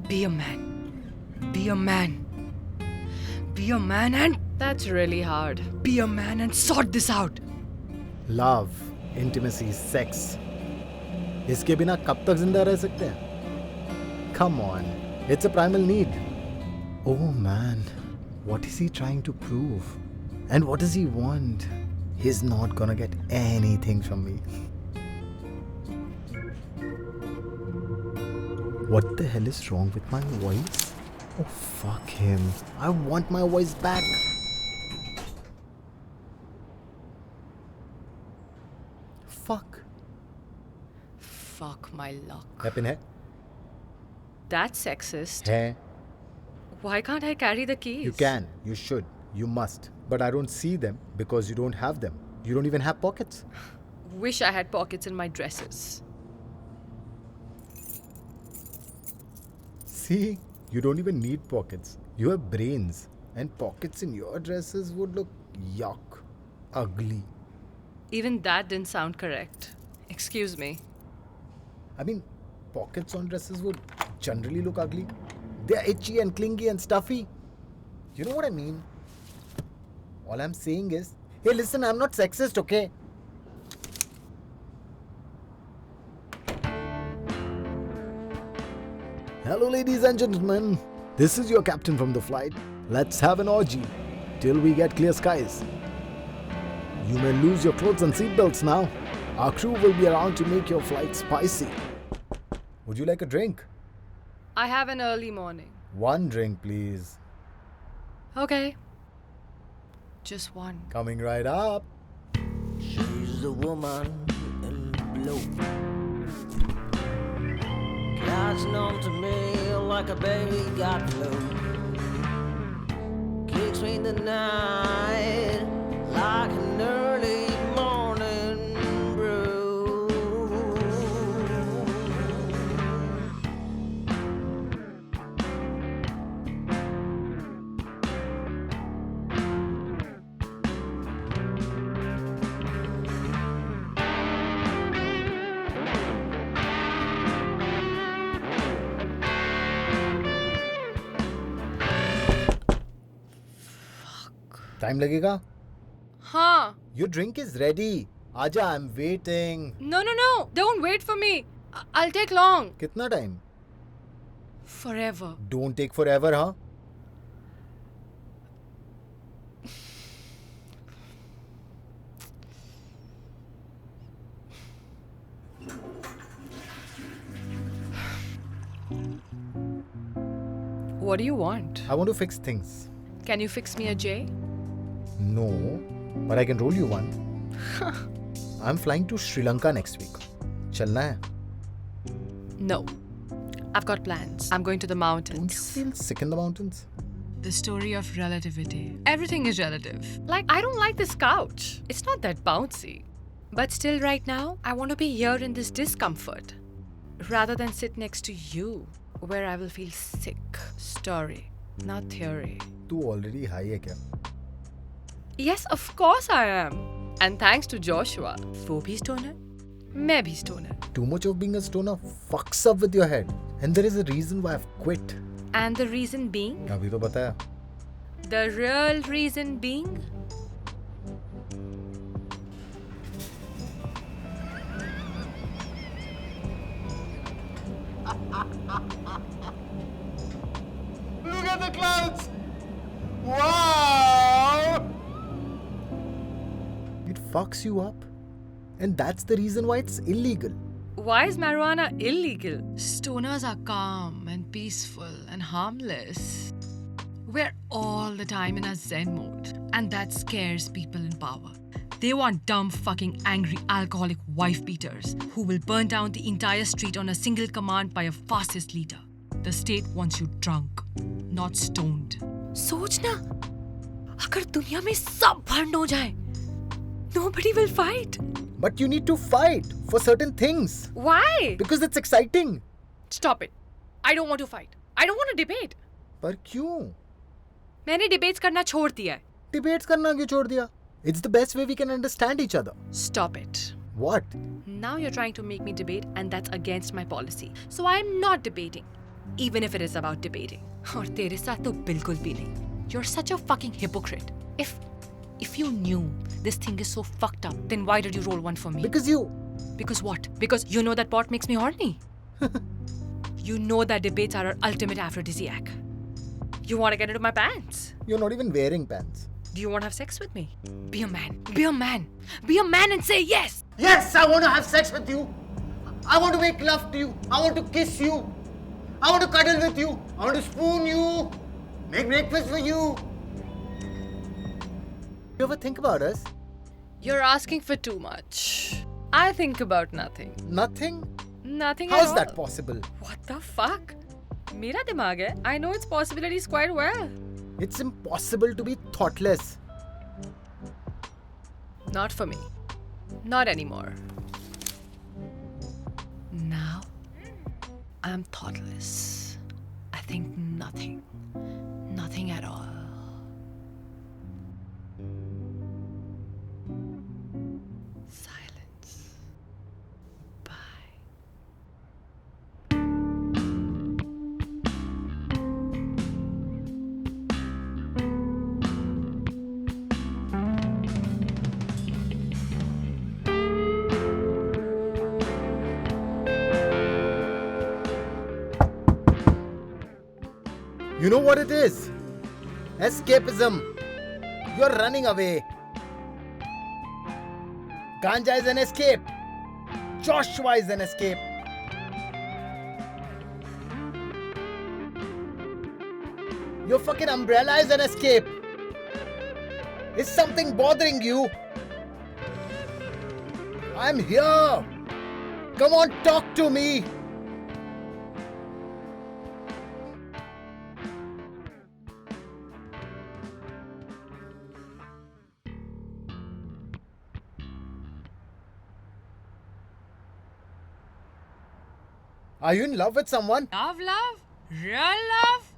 Be a man. Be a man. Be a man and... That's really hard. Be a man and sort this out. Love, intimacy, sex. इसके बिना कब तक जिंदा रह सकते हैं? Come on, it's a primal need. Oh man, what is he trying to prove? And what does he want? He's not gonna get anything from me. What the hell is wrong with my voice? Oh fuck him. I want my voice back. Fuck. Fuck my luck. Happen hai? That's sexist. Hai. Why can't I carry the keys? You can, you should, you must. But I don't see them because you don't have them. You don't even have pockets. Wish I had pockets in my dresses. See, you don't even need pockets. You have brains. And pockets in your dresses would look yuck. Ugly. Even that didn't sound correct. Excuse me. I mean, pockets on dresses would generally look ugly. They're itchy and clingy and stuffy. You know what I mean? All I'm saying is, hey listen, I'm not sexist, okay? Hello ladies and gentlemen. This is your captain from the flight. Let's have an orgy till we get clear skies. You may lose your clothes and seatbelts now. Our crew will be around to make your flight spicy. Would you like a drink? I have an early morning. One drink, please. Okay. Just one. Coming right up. She's the woman in blue, catching on to me like a baby got flu. Kicks me in the night like an early morning brew. Time लगेगा? Huh. Your drink is ready. Aja, I'm waiting. No. Don't wait for me. I'll take long. कितना time? Forever. Don't take forever, huh? What do you want? I want to fix things. Can you fix me a J? No, but I can roll you one. I'm flying to Sri Lanka next week. चलना है? No. I've got plans. I'm going to the Don't you mountains. feel sick in the mountains? The story of relativity. Everything is relative. Like, I don't like this couch. It's not that bouncy. But still, right now, I want to be here in this discomfort. Rather than sit next to you, where I will feel sick. Story, not theory. तू already high है क्या? Yes, of course I am. And thanks to Joshua. वो भी stoner, मैं भी stoner. Too much of being a stoner fucks up with your head. And there is a reason why I've quit. And the reason being? अभी तो बताया. The real reason being? Look at the clouds! Wow! It fucks you up. And that's the reason why it's illegal. Why is marijuana illegal? Stoners are calm and peaceful and harmless. We're all the time in a zen mode. And that scares people in power. They want dumb, fucking, angry, alcoholic wife beaters who will burn down the entire street on a single command by a fascist leader. The state wants you drunk, not stoned. सोचना, अगर दुनिया में सब बंद हो जाए, nobody will fight. But you need to fight for certain things. Why? Because it's exciting. Stop it. I don't want to fight. I don't want to debate. पर क्यों? मैंने debates करना छोड़ दिया है. Debates करना क्यों छोड़ दिया? It's the best way we can understand each other. Stop it. What? Now you're trying to make me debate and that's against my policy. So I am not debating. Even if it is about debating. और तेरे साथ तो बिल्कुल भी नहीं. You're such a fucking hypocrite. If you knew this thing is so fucked up, then why did you roll one for me? Because what? Because you know that pot makes me horny? You know that debates are our ultimate aphrodisiac. You want to get into my pants? you're not even wearing pants. Do you want to have sex with me? Be a man. Be a man. Be a man and say yes. Yes, I want to have sex with you. I want to make love to you. I want to kiss you. I want to cuddle with you. I want to spoon you. Make breakfast for you. You ever think about us? You're asking for too much. I think about nothing. Nothing? Nothing How at is all. that possible? What the fuck? मेरा दिमाग है. I know its possibilities quite well. It's impossible to be thoughtless. Not for me. Not anymore. Now, I'm thoughtless. I think nothing. Nothing at all. Silence. Bye. You know what it is? Escapism. You're running away. Ganja is an escape. Joshua is an escape. Your fucking umbrella is an escape. Is something bothering you? I'm here. Come on, talk to me. Are you in love with someone? Love? Real love?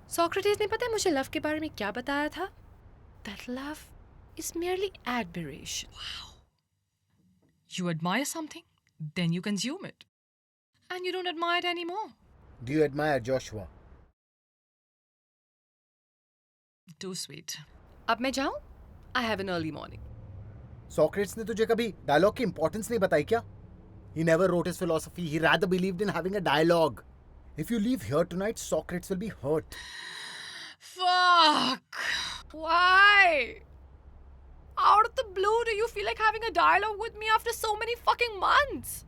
Socrates ने पता है मुझे love के बारे में क्या बताया था? That love is merely admiration. Wow. You admire something, then you consume it. And you don't admire it anymore. Do you admire Joshua? Too sweet. अब मैं जाऊं? I have an early morning. Socrates ने तुझे कभी dialogue की importance नहीं बताई क्या? He never wrote his philosophy. He rather believed in having a dialogue. If you leave here tonight, Socrates will be hurt. Fuck! Why? Out of the blue, do you feel like having a dialogue with me after so many fucking months?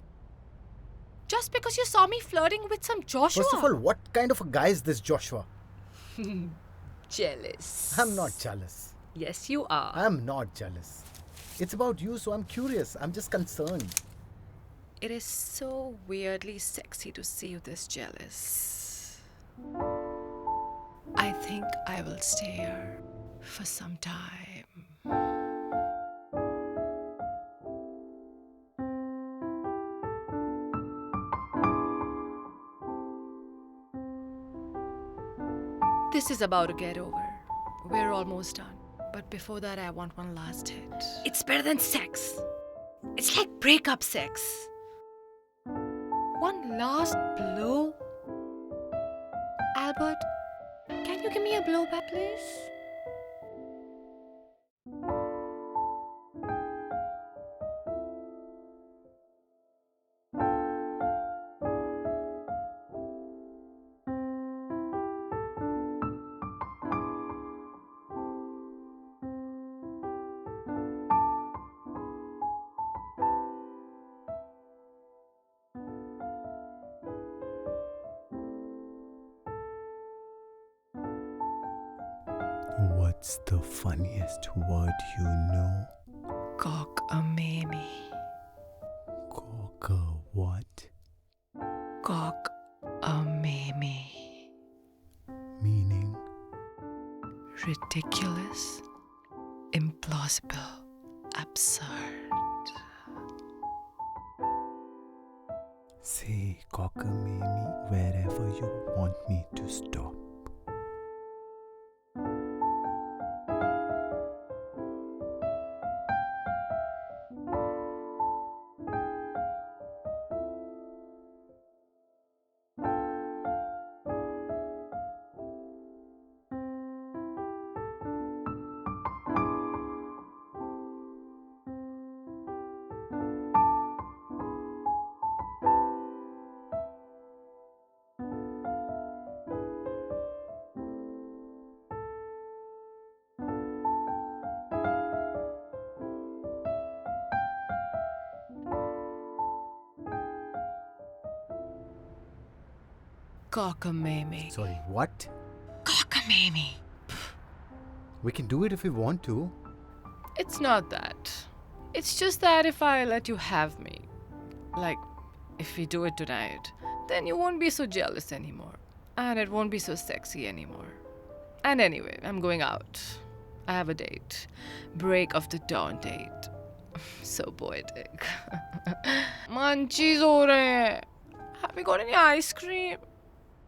Just because you saw me flirting with some Joshua? First of all, what kind of a guy is this Joshua? Jealous. I'm not jealous. Yes, you are. I'm not jealous. It's about you, so I'm curious. I'm just concerned. It is so weirdly sexy to see you this jealous. I think I will stay here for some time. This is about to get over. We're almost done. But before that, I want one last hit. It's better than sex. It's like breakup sex. One last blow. Albert, can you give me a blow back, please? What's the funniest word you know? Cockamamie. Cock what? Cockamamie. Meaning? Ridiculous, implausible, absurd. Say cockamamie wherever you want me to stop. Cockamamie. Sorry, what? Cockamamie. We can do it if we want to. It's not that. It's just that if I let you have me, like, if we do it tonight, then you won't be so jealous anymore. And it won't be so sexy anymore. And anyway, I'm going out. I have a date. Break of the dawn date. So poetic. Munchies ho rahe hain. Have we got any ice cream?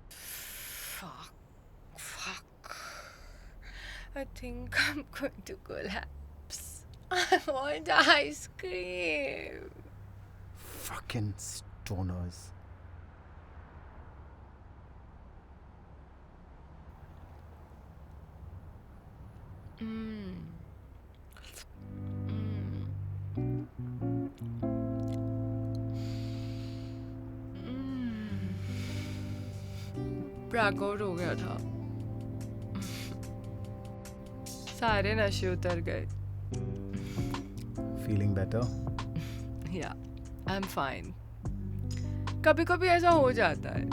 Fuck. I think I'm going to collapse. I want ice cream. Fucking stoners. Blackout हो गया था. सारे नशे उतर गए. Feeling better? Yeah, I'm fine. कभी कभी ऐसा हो जाता है.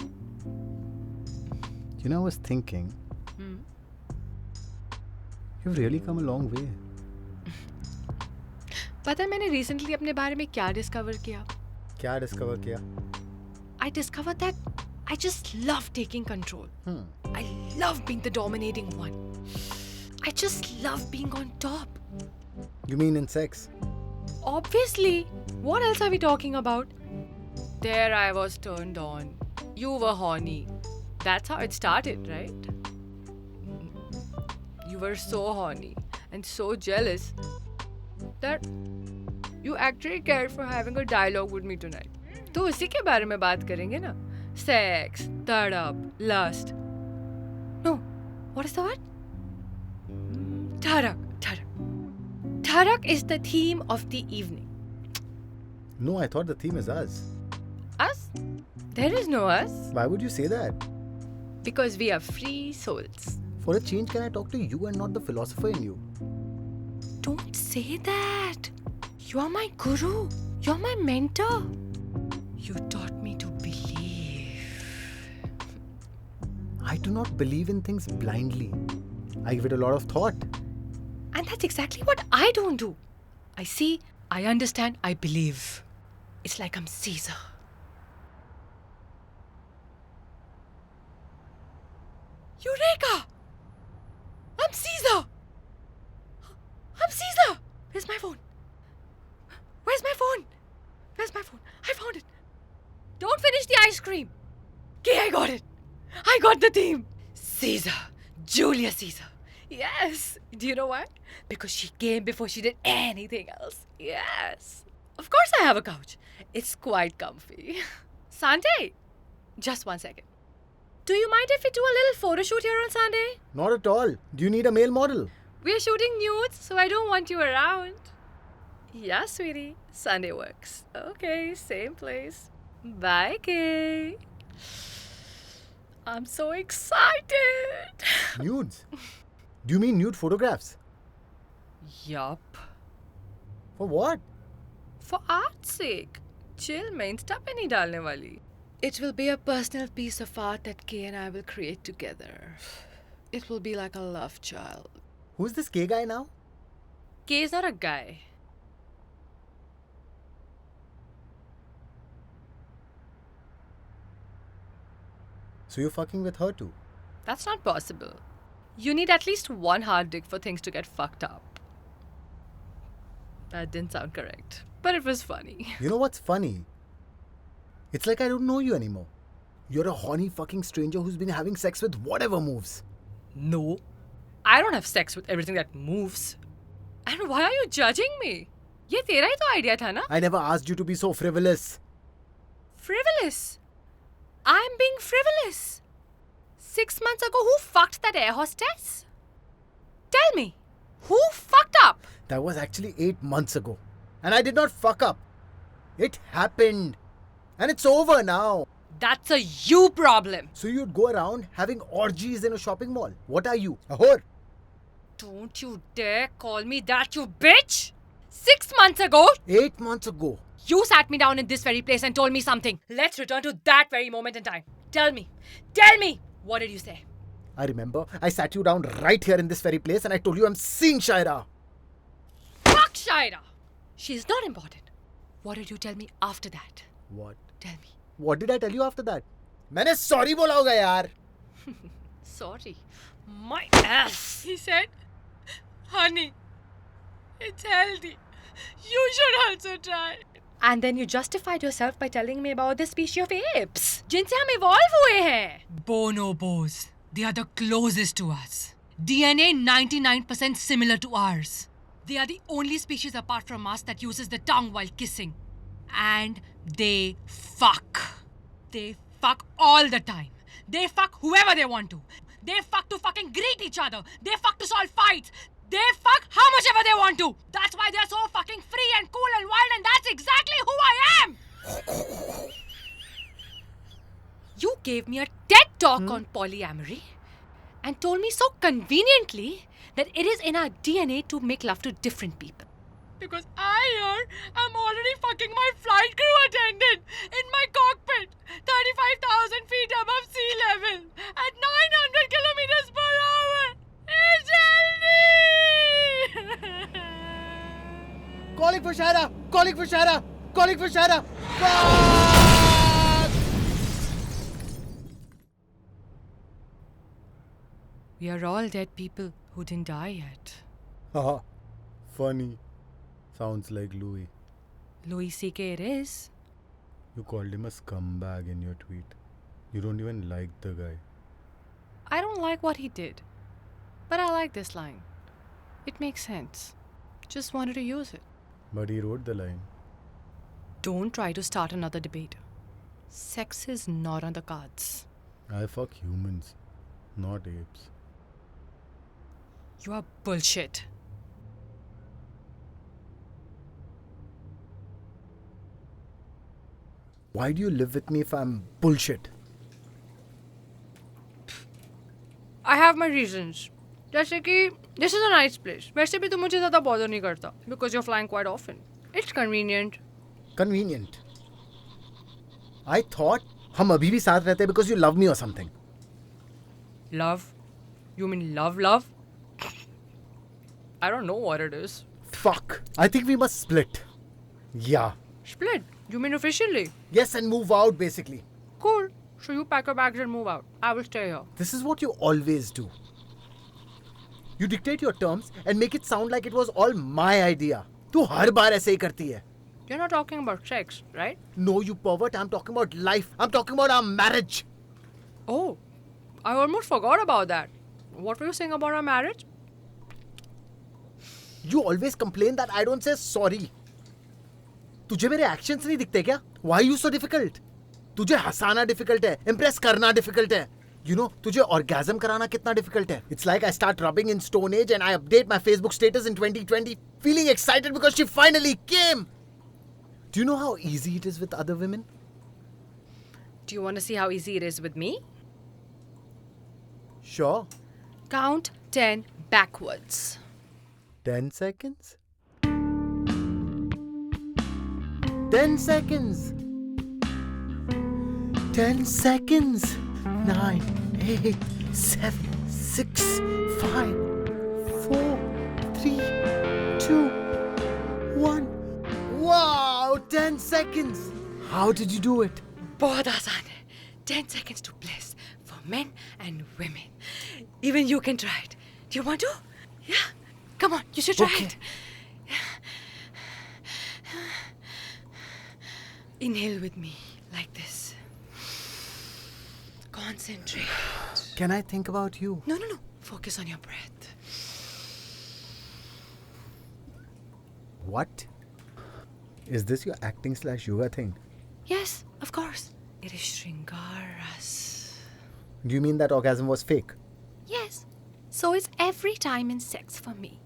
You know, I was thinking, you've really come a long way. पता है मैंने रिसेंटली अपने बारे में क्या डिस्कवर किया? क्या डिस्कवर किया? I discovered that I just love taking control. I love being the dominating one. I just love being on top. You mean in sex? Obviously. What else are we talking about? There I was turned on. You were horny. That's how it started, right? You were so horny and so jealous that you actually cared for having a dialogue with me tonight. तो उसी के बारे में बात करेंगे ना? Sex, तड़प, lust. No, what is the word? Dharak. Dharak is the theme of the evening. No, I thought the theme is us. Us? There is no us. Why would you say that? Because we are free souls. For a change, can I talk to you and not the philosopher in you? Don't say that. You are my guru. You're my mentor. You taught me to believe. I do not believe in things blindly. I give it a lot of thought. And that's exactly what I don't do. I see, I understand, I believe. It's like I'm Caesar. Eureka! I'm Caesar! I'm Caesar! Where's my phone? Where's my phone? Where's my phone? I found it. Don't finish the ice cream. Okay, I got it. I got the theme. Caesar. Julius Caesar. Yes. Do you know why? Because she came before she did anything else. Yes. Of course I have a couch. It's quite comfy. Sunday. Just 1 second. Do you mind if we do a little photo shoot here on Sunday? Not at all. Do you need a male model? We're shooting nudes, so I don't want you around. Yeah, sweetie. Sunday works. Okay, same place. Bye, Kay. I'm so excited. Nudes? Do you mean nude photographs? Yup. For what? For art's sake. Chill, मैं Insta पे नहीं डालने वाली. It will be a personal piece of art that Kay and I will create together. It will be like a love child. Who's this gay guy now? Kay is not a guy. So you're fucking with her too? That's not possible. You need at least one hard dick for things to get fucked up. That didn't sound correct, but it was funny. You know what's funny? It's like I don't know you anymore. You're a horny fucking stranger who's been having sex with whatever moves. No, I don't have sex with everything that moves. And why are you judging me? ये तेरा ही तो idea था ना? I never asked you to be so frivolous. Frivolous? I'm being frivolous. 6 months ago, who fucked that air hostess? Tell me, who fucked up? That was actually 8 months ago. And I did not fuck up. It happened. And it's over now. That's a you problem. So you'd go around having orgies in a shopping mall. What are you? A whore? Don't you dare call me that, you bitch! 6 months ago, 8 months ago. you sat me down in this very place and told me something. Let's return to that very moment in time. Tell me. Tell me. What did you say? I remember I sat you down right here in this very place and I told you I'm seeing Shaira. Fuck Shaira. She's not important. What did you tell me after that? What? Tell me. What did I tell you after that? मैंने sorry बोला होगा यार. Sorry. My ass. He said, honey, it's healthy. You should also try. And then you justified yourself by telling me about this species of apes. जिनसे हम evolve हुए हैं. Bonobos. They are the closest to us. DNA 99% similar to ours. They are the only species apart from us that uses the tongue while kissing. And they fuck. They fuck all the time. They fuck whoever they want to. They fuck to fucking greet each other. They fuck to solve fights. They fuck how much ever they want to. That's why they're so fucking free and cool and wild, and that's exactly who I am. You gave me a TED talk on polyamory and told me so conveniently that it is in our DNA to make love to different people. Because I'm already fucking my flight crew attendant in my cockpit, 35,000 feet above sea level, at 900 kilometers per hour. It's healthy! Calling for Shaira! Calling for Shaira! Calling for Shaira! Fuck! We are all dead people who didn't die yet. Haha. Funny. Sounds like Louis. Louis C.K. it is. You called him a scumbag in your tweet. You don't even like the guy. I don't like what he did. But I like this line. It makes sense. Just wanted to use it. But he wrote the line. Don't try to start another debate. Sex is not on the cards. I fuck humans, not apes. You are bullshit. Why do you live with me if I'm bullshit? I have my reasons. जैसे कि this is a nice place. वैसे भी तू मुझे ज़्यादा bother नहीं करता because you're flying quite often. It's convenient. Convenient. I thought हम अभी भी साथ रहते because you love me or something. Love? You mean love? I don't know what it is. Fuck. I think we must split. Yeah. Split? You mean officially? Yes, and move out basically. Cool. So you pack your bags and move out. I will stay here. This is what you always do. You dictate your terms and make it sound like it was all my idea. तू हर बार ऐसे ही करती है. You're not talking about sex, right? No, you pervert. I'm talking about life. I'm talking about our marriage. Oh, I almost forgot about that. What were you saying about our marriage? You always complain that I don't say sorry. तुझे मेरे actions नहीं दिखते क्या? Why are you so difficult? तुझे हंसाना difficult है, impress करना difficult है. You know, तुझे orgasm कराना कितना difficult है. It's like I start rubbing in Stone Age and I update my Facebook status in 2020, feeling excited because she finally came. Do you know how easy it is with other women? Do you want to see how easy it is with me? Sure. Count 10 backwards. 10 seconds? 10 seconds. 10 seconds. 9, 8, 7, 6, 5, 4, 3, 2, 1. Wow, 10 seconds. How did you do it? बहुत आसान है. 10 seconds to bliss for men and women. Even you can try it. Do you want to? Yeah? Come on, you should try it. Inhale with me, like this. Concentrate. Can I think about you? No. Focus on your breath. What? Is this your acting / yoga thing? Yes, of course. It is Shringaras. Do you mean that orgasm was fake? Yes. So it's every time in sex for me.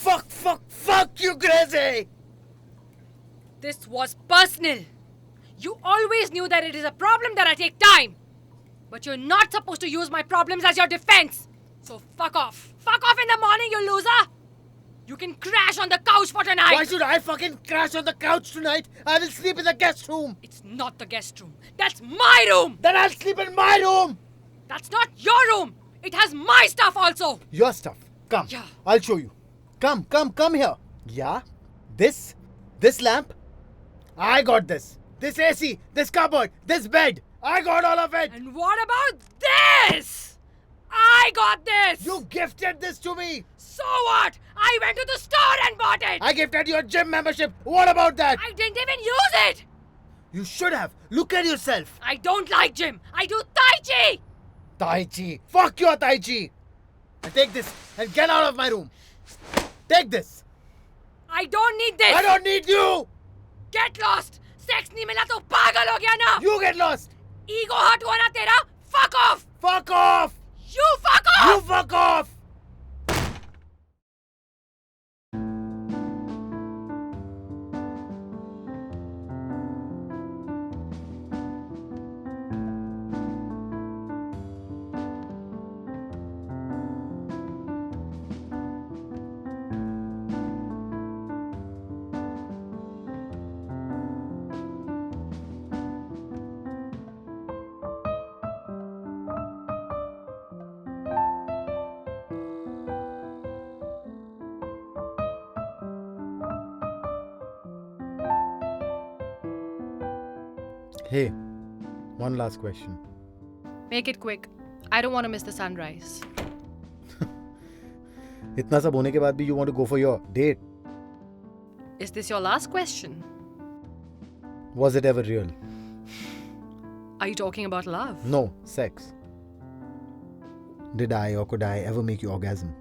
Fuck, you crazy! This was personal. You always knew that it is a problem that I take time. But you're not supposed to use my problems as your defense. So fuck off. Fuck off in the morning, you loser! You can crash on the couch for tonight! Why should I fucking crash on the couch tonight? I will sleep in the guest room. It's not the guest room. That's my room! Then I'll sleep in my room. That's not your room! It has my stuff also! Your stuff. Come. Yeah. I'll show you. Come here. Yeah? This lamp? I got this. This AC, this cupboard, this bed. I got all of it. And what about this? I got this! You gifted this to me. So what? I went to the store and bought it! I gifted your gym membership. What about that? I didn't even use it! You should have. Look at yourself. I don't like gym. I do Tai Chi! Tai Chi. Fuck your Tai Chi. And take this and get out of my room. Take this. I don't need this! I don't need you. Get lost! Sex नहीं मिला तो पागल हो गया ना! You get lost. Ego hurt हुआ ना तेरा? Fuck off! Fuck off. You fuck off! You fuck off. Hey, one last question. Make it quick. I don't want to miss the sunrise. इतना सब होने के बाद भी you want to go for your date? Is this your last question? Was it ever real? Are you talking about love? No, sex. Did I or could I ever make you orgasm?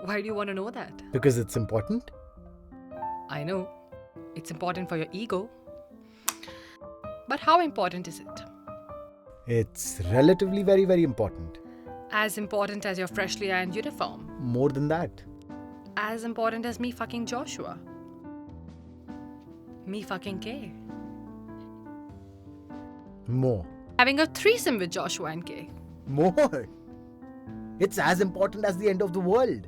Why do you want to know that? Because it's important. I know. It's important for your ego. But how important is it? It's relatively very, very important. As important as your freshly ironed uniform. More than that. As important as me fucking Joshua. Me fucking Kay. More. Having a threesome with Joshua and Kay. More. It's as important as the end of the world.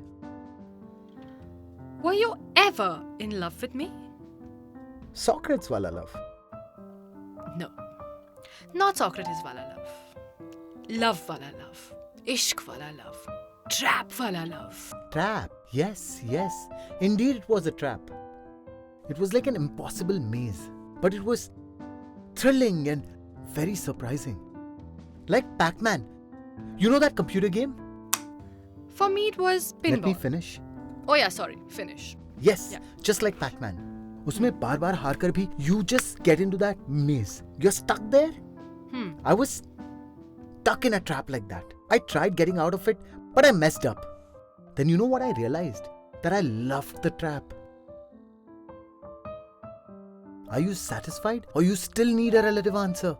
Were you ever in love with me? Socrates wala love. No. Not Socrates wala love. Love wala love. Ishq wala love. Trap wala love. Trap. Yes, yes. Indeed, it was a trap. It was like an impossible maze. But it was thrilling and very surprising. Like Pac-Man. You know that computer game? For me, it was pinball. Let me finish. Oh yeah, sorry. Finish. Yes, Yeah. just like Pac-Man. उसमें बार-बार हार कर भी you just get into that maze. You're stuck there. I was stuck in a trap like that. I tried getting out of it, but I messed up. Then you know what I realized? That I loved the trap. Are you satisfied or you still need a relative answer?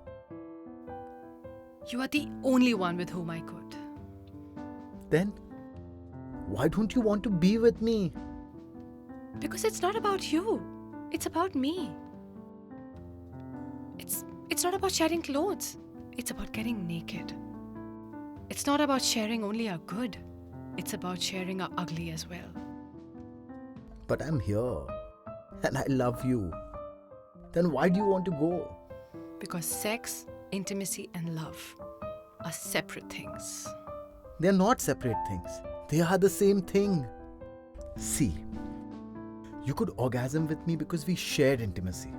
You are the only one with whom I could. Then why don't you want to be with me? Because it's not about you. It's about me. It's not about sharing clothes. It's about getting naked. It's not about sharing only our good. It's about sharing our ugly as well. But I'm here and I love you. Then why do you want to go? Because sex, intimacy, and love are separate things. They're not separate things. They are the same thing. See, you could orgasm with me because we shared intimacy.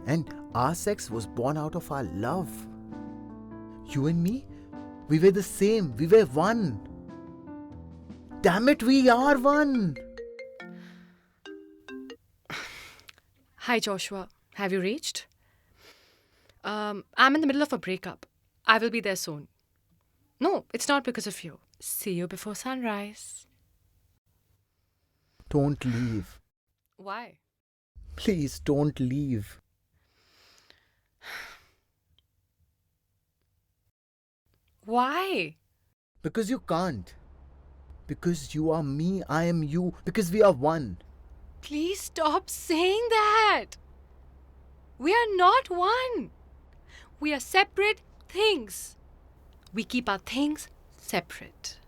And our sex was born out of our love. You and me, we were the same. We were one. Damn it, we are one. Hi, Joshua. Have you reached? I'm in the middle of a breakup. I will be there soon. No, it's not because of you. See you before sunrise. Don't leave. Why? Please don't leave. Why? Because you can't. Because you are me, I am you. Because we are one. Please stop saying that. We are not one. We are separate things. We keep our things separate.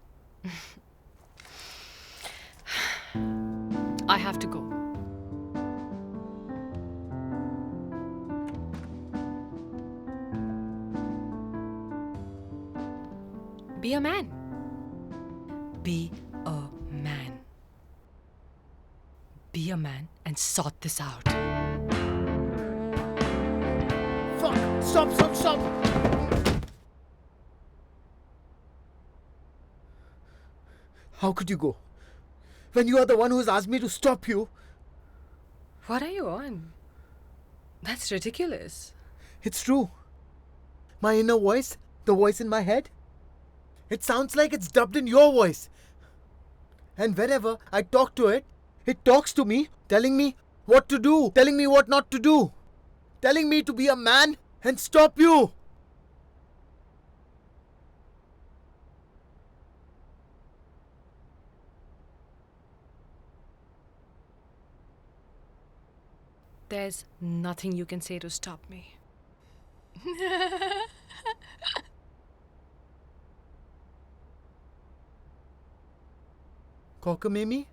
I have to go. Be a man. Be a man. Be a man and sort this out. Fuck! Stop! How could you go? When you are the one who has asked me to stop you. What are you on? That's ridiculous. It's true. My inner voice, the voice in my head, it sounds like it's dubbed in your voice. And whenever I talk to it, it talks to me, telling me what to do, telling me what not to do, telling me to be a man and stop you. There's nothing you can say to stop me. Cockamamie?